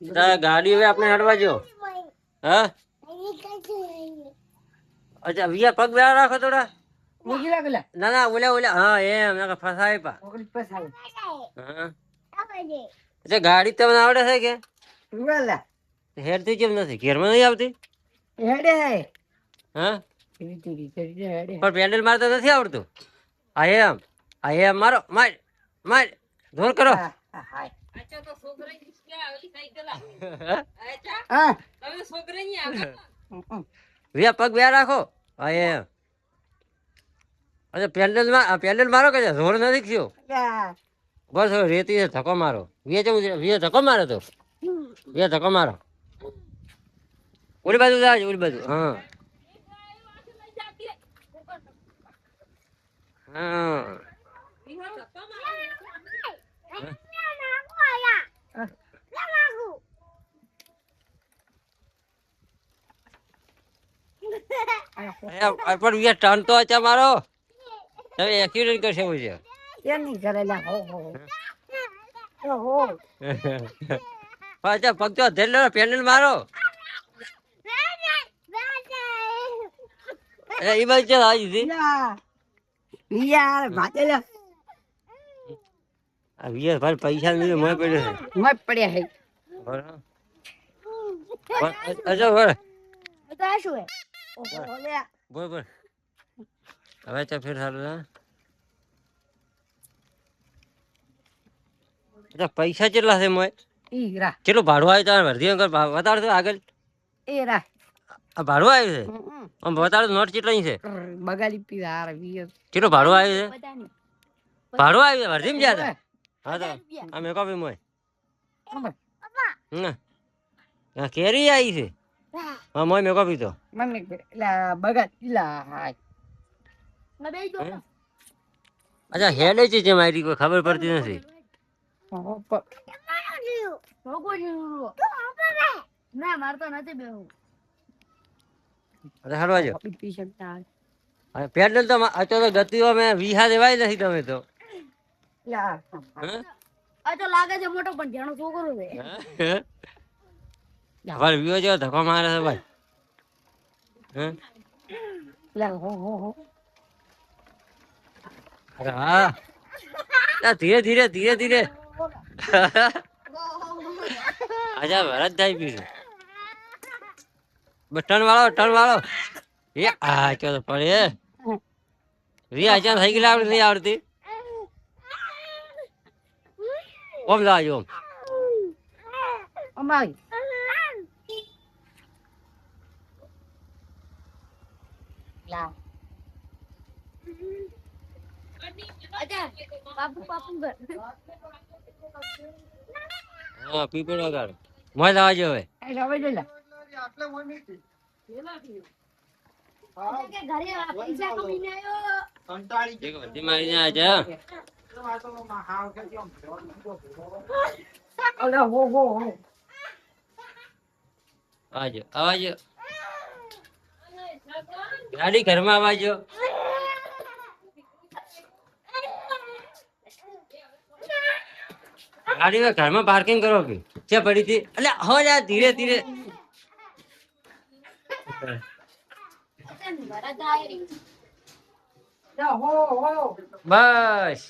ગાડી હવે આપણે હડવા જો હા અચ્છા વિયા પગ બેડા રાખો થોડા ના ના ઓલા ઓલા હા એમ ફસાય પા હા અચ્છા ગાડી તમને આવડે છે કે હેડતી કેમ નથી ઘેરમાં નહીં આવતી હા પણ પેન્ડલ મારતા નથી આવડતું આ એમ મારો માર માર જોર કરો વિયા પગ બે રાખો હા એમ અચ્છા પેન્ડલ મારો કે જોર નથી થયો બસ હવે રેતી છે ધક્કો મારો વિયે ધક્કો મારો તો વિયે ધક્કો મારો ઓલી બાજુ જાય ઓલી બાજુ હા હા પણ વિયા ટર્ન તો અચ્છા મારો તમે એક્સિડન્ટ કરશે પછી અચ્છા પગ તો ધેર પેન્ડલ મારો એ બાજુ ચાલ આવી વીસ ભાઈ પૈસા નહીં મોય પડ્યો છે અચ્છા બોલ બોલ બોલ હવે તો ફેર સારું અચ્છા પૈસા કેટલા છે મોય કેટલું ભાડું આવ્યું તમારે વર્ધી બતાડશો આગળ ભાડું આવ્યું છે આમ બતાડો નોટ કેટલા છે કેટલું ભાડું આવ્યું છે ભાડું આવ્યું છે વર્ધી ગયા હતા હા તો અમે કોપી મોય કેરી આવી છે હા મોય મેં કોપી તો અચ્છા હેડે છે મારી કોઈ ખબર પડતી નથી હરવાજો પેડલ તો અત્યારે તો ગતિઓ અમે વિહા દેવાય નથી તમે તો લાગે છે મોટો પણ જાણો છોકરો છે ભાઈ વિવો જેવો ધક્કો મારે છે ભાઈ હા ધીરે ધીરે ધીરે ધીરે અચ્છા ભરત થાય પીછું ટર્ન વાળો એ આ ચો પડે રી અચાનક સાયકલ આવડતી નહીં આવડતી ઓમ લાવજો ઓમ હા પીપળ વગાડ મોજ આવજો હવે મારી આજે આવજો આવજો ગાડી ઘરમાં આવજો ગાડી ઘરમાં પાર્કિંગ કરો કે છે પડી હતી એટલે હો યાર ધીરે ધીરે બસ